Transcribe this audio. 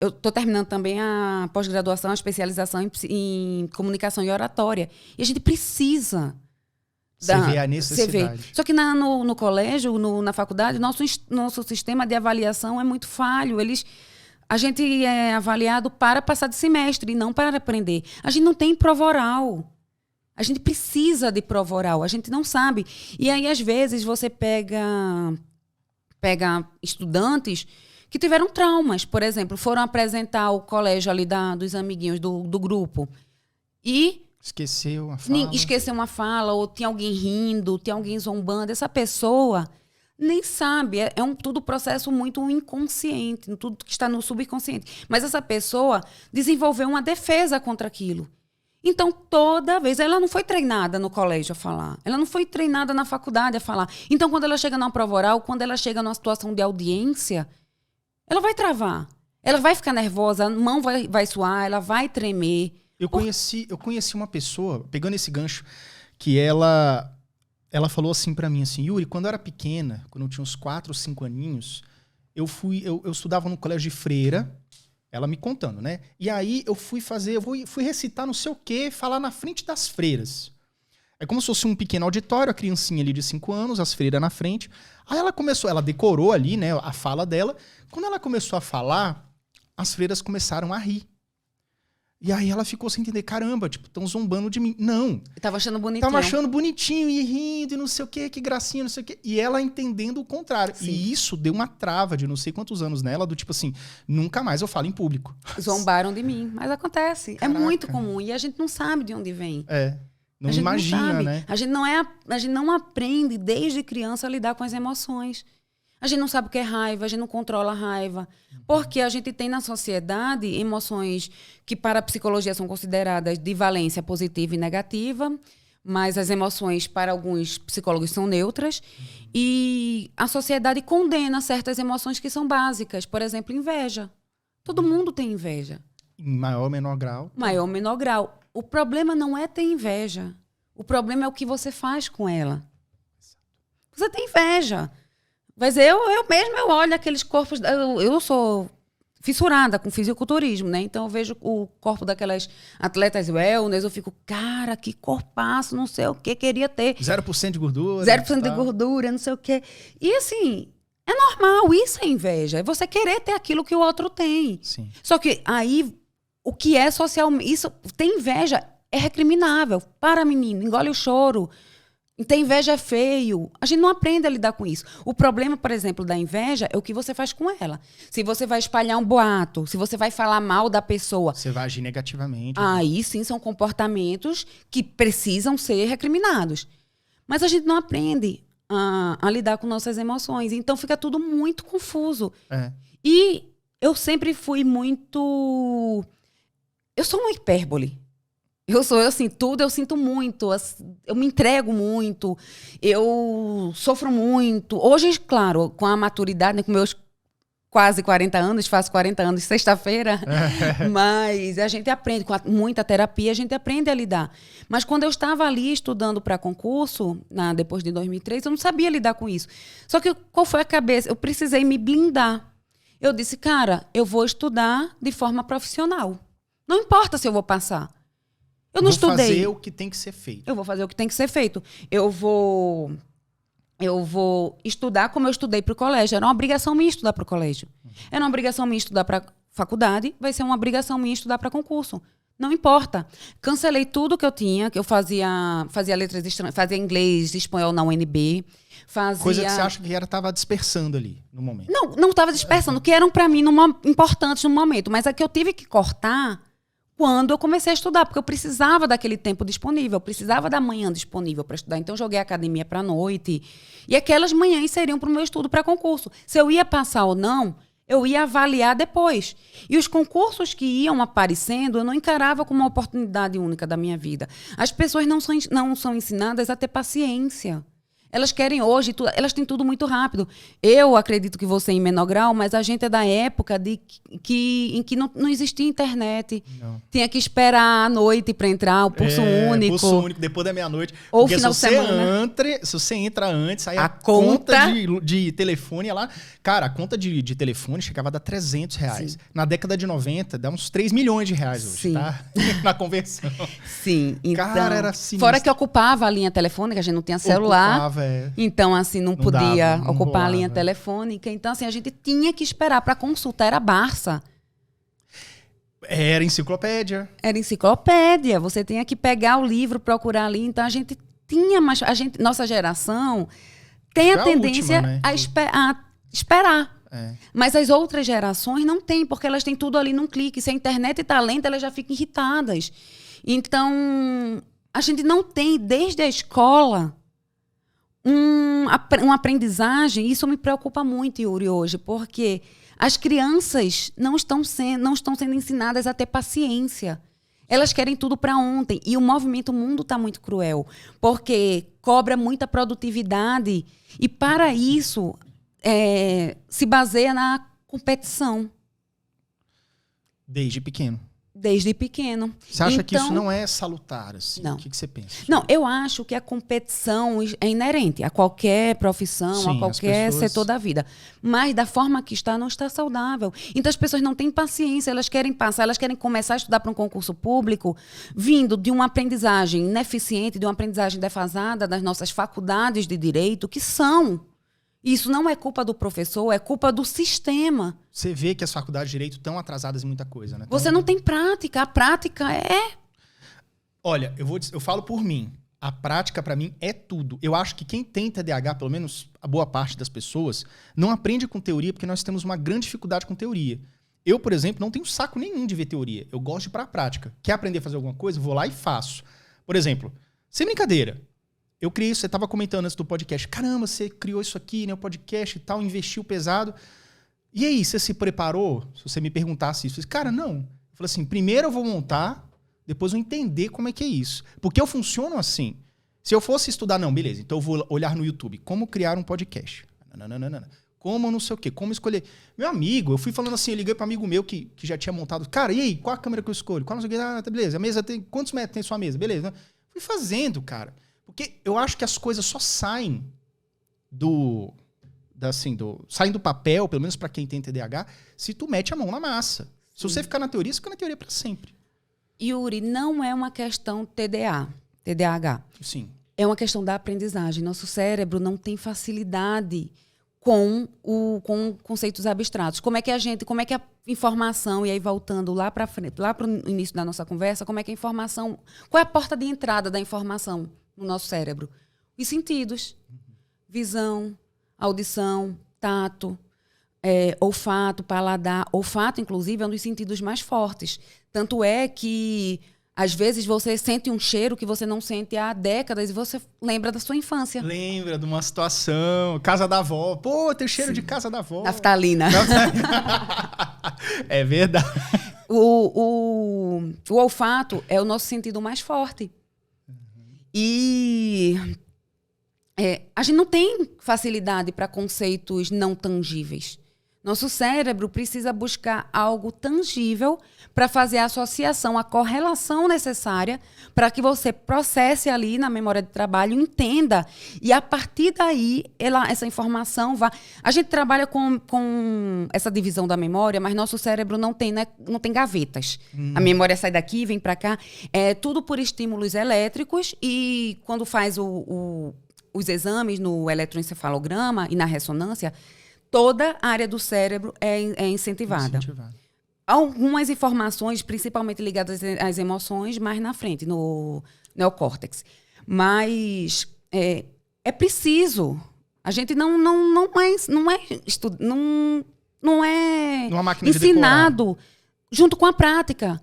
eu estou terminando também a pós-graduação, a especialização em comunicação e oratória. E a gente precisa... Você vê a necessidade. Só que no colégio, na faculdade, nosso sistema de avaliação é muito falho. A gente é avaliado para passar de semestre e não para aprender. A gente não tem prova oral. A gente precisa de prova oral. A gente não sabe. E aí, às vezes, você pega estudantes que tiveram traumas. Por exemplo, foram apresentar o colégio ali dos amiguinhos do grupo. E... Esqueceu uma fala, ou tem alguém rindo, tem alguém zombando. Essa pessoa nem sabe. É tudo processo muito inconsciente, tudo que está no subconsciente. Mas essa pessoa desenvolveu uma defesa contra aquilo. Então, toda vez... Ela não foi treinada no colégio a falar. Ela não foi treinada na faculdade a falar. Então, quando ela chega numa prova oral, quando ela chega numa situação de audiência, ela vai travar. Ela vai ficar nervosa, a mão vai suar, ela vai tremer. Eu conheci uma pessoa, pegando esse gancho, que ela falou assim pra mim, assim, Yuri, quando eu era pequena, quando eu tinha uns 4 ou 5 aninhos, eu estudava no colégio de freira, ela me contando, né? E aí eu fui recitar não sei o quê, falar na frente das freiras. É como se fosse um pequeno auditório, a criancinha ali de 5 anos, as freiras na frente. Aí ela decorou ali, né, a fala dela. Quando ela começou a falar, as freiras começaram a rir. E aí ela ficou sem entender, caramba, tipo, estão zombando de mim. Não. Tava achando bonitinho. Tava achando bonitinho e rindo e não sei o quê, que gracinha, não sei o quê. E ela entendendo o contrário. Sim. E isso deu uma trava de não sei quantos anos nela, do tipo assim, nunca mais eu falo em público. Zombaram de mim, mas acontece. Caraca. É muito comum e a gente não sabe de onde vem. Não imagina, né? A gente não aprende desde criança a lidar com as emoções. A gente não sabe o que é raiva, a gente não controla a raiva. Porque a gente tem na sociedade emoções que para a psicologia são consideradas de valência positiva e negativa, mas as emoções para alguns psicólogos são neutras. E a sociedade condena certas emoções que são básicas. Por exemplo, inveja. Todo mundo tem inveja. Em maior ou menor grau. Maior ou menor grau. O problema não é ter inveja. O problema é o que você faz com ela. Você tem inveja. Mas eu olho aqueles corpos... Eu sou fissurada com fisiculturismo, né? Então, eu vejo o corpo daquelas atletas wellness, eu fico, cara, que corpaço, não sei o que, queria ter. 0% de gordura. 0% de gordura, não sei o que. E, assim, é normal, isso é inveja. É você querer ter aquilo que o outro tem. Sim. Só que aí, o que é socialmente... Isso, ter inveja é recriminável. Para, menino, engole o choro. Ter inveja é feio. A gente não aprende a lidar com isso. O problema, por exemplo, da inveja é o que você faz com ela. Se você vai espalhar um boato, se você vai falar mal da pessoa... Você vai agir negativamente. Aí sim são comportamentos que precisam ser recriminados. Mas a gente não aprende a lidar com nossas emoções. Então fica tudo muito confuso. E eu sempre fui muito... Eu sou uma hipérbole. Tudo eu sinto muito, eu me entrego muito, eu sofro muito. Hoje, claro, com a maturidade, né, com meus quase 40 anos, faço 40 anos sexta-feira, mas a gente aprende, com muita terapia, a gente aprende a lidar. Mas quando eu estava ali estudando para concurso, depois de 2003, eu não sabia lidar com isso. Só que qual foi a cabeça? Eu precisei me blindar. Eu disse, cara, eu vou estudar de forma profissional. Não importa se eu vou passar. Eu não estudei. Vou fazer o que tem que ser feito. Eu vou fazer o que tem que ser feito. Eu vou estudar como eu estudei para o colégio. Era uma obrigação minha estudar para o colégio. Era uma obrigação minha estudar para faculdade. Vai ser uma obrigação minha estudar para concurso. Não importa. Cancelei tudo que eu tinha, que eu fazia letras estranhas, fazia inglês, espanhol na UNB. Coisa que você acha que estava dispersando ali no momento. Não estava dispersando, que eram para mim importantes no momento. Mas é que eu tive que cortar quando eu comecei a estudar, porque eu precisava daquele tempo disponível, eu precisava da manhã disponível para estudar. Então, eu joguei a academia para a noite. E aquelas manhãs seriam para o meu estudo para concurso. Se eu ia passar ou não, eu ia avaliar depois. E os concursos que iam aparecendo, eu não encarava como uma oportunidade única da minha vida. As pessoas não são ensinadas a ter paciência. Elas querem hoje, elas têm tudo muito rápido. Eu acredito que você em menor grau, mas a gente é da época em que não existia internet. Não. Tinha que esperar a noite para entrar, o pulso único. Pulso único, depois da meia-noite. Ou final de semana. Se você entra antes, aí a conta de telefone é lá. Cara, a conta de telefone chegava a dar R$300. Sim. Na década de 90, dá uns 3 milhões de reais hoje, sim, tá? Na conversão. Sim. Então, cara, era sinistro. Fora que ocupava a linha telefônica, a gente não tinha celular. Então, assim, não podia ocupar a linha telefônica. Então, assim, a gente tinha que esperar para consultar. Era Barça. Era enciclopédia. Era enciclopédia. Você tinha que pegar o livro, procurar ali. Então, a gente tinha mais... Nossa geração tem a tendência última, né? a esperar. Mas as outras gerações não têm, porque elas têm tudo ali num clique. Se a internet está lenta, elas já ficam irritadas. Então, a gente não tem, desde a escola, uma aprendizagem. Isso me preocupa muito, Yuri, hoje, porque as crianças não estão sendo ensinadas a ter paciência. Elas querem tudo para ontem. E o movimento mundo está muito cruel, porque cobra muita produtividade. E, para isso, se baseia na competição. Desde pequeno. Desde pequeno. Você acha que isso não é salutar, assim? Não. O que você pensa? Não, eu acho que a competição é inerente a qualquer profissão, sim, a qualquer setor da vida. Mas da forma que está, não está saudável. Então as pessoas não têm paciência, elas querem passar, elas querem começar a estudar para um concurso público, vindo de uma aprendizagem ineficiente, de uma aprendizagem defasada das nossas faculdades de direito, que são. Isso não é culpa do professor, é culpa do sistema. Você vê que as faculdades de direito estão atrasadas em muita coisa, né? Você não tem prática. A prática é... Olha, eu falo por mim. A prática, para mim, é tudo. Eu acho que quem tem TDAH, pelo menos a boa parte das pessoas, não aprende com teoria, porque nós temos uma grande dificuldade com teoria. Eu, por exemplo, não tenho saco nenhum de ver teoria. Eu gosto de ir para a prática. Quer aprender a fazer alguma coisa? Vou lá e faço. Por exemplo, sem brincadeira, eu criei isso, você estava comentando antes do podcast. Caramba, você criou isso aqui, né? O podcast e tal, investiu pesado. E aí, você se preparou? Se você me perguntasse isso, eu falei, cara, não. Eu falei assim, primeiro eu vou montar, depois eu vou entender como é que é isso. Porque eu funciono assim. Se eu fosse estudar, não, beleza, então eu vou olhar no YouTube, como criar um podcast. Como não sei o quê, como escolher. Meu amigo, eu fui falando assim, eu liguei para um amigo meu que já tinha montado. Cara, e aí, qual a câmera que eu escolho? Qual não sei o quê? Ah, tá, beleza, a mesa tem... Quantos metros tem sua mesa? Beleza. Fui fazendo, cara. Porque eu acho que as coisas só saem saem do papel, pelo menos para quem tem TDAH, se tu mete a mão na massa. Sim. Se você ficar na teoria, você fica na teoria para sempre. Yuri, não é uma questão TDAH. Sim. É uma questão da aprendizagem. Nosso cérebro não tem facilidade com conceitos abstratos. Como é que a informação, e aí voltando lá para frente, lá para o início da nossa conversa, como é que a informação, qual é a porta de entrada da informação no nosso cérebro? Os sentidos. Visão, audição, tato, olfato, paladar. Olfato, inclusive, é um dos sentidos mais fortes. Tanto é que, às vezes, você sente um cheiro que você não sente há décadas e você lembra da sua infância. Lembra de uma situação, casa da avó. Pô, tem cheiro de casa da avó. Naftalina. É verdade. O olfato é o nosso sentido mais forte. E a gente não tem facilidade para conceitos não tangíveis. Nosso cérebro precisa buscar algo tangível para fazer a associação, a correlação necessária para que você processe ali na memória de trabalho, entenda. E, a partir daí, essa informação vai... A gente trabalha com essa divisão da memória, mas nosso cérebro não tem gavetas. A memória sai daqui, vem para cá. É tudo por estímulos elétricos e, quando faz os exames no eletroencefalograma e na ressonância, toda a área do cérebro é incentivada. Algumas informações, principalmente ligadas às emoções, mais na frente, no neocórtex. Mas é preciso. A gente não é ensinado junto com a prática.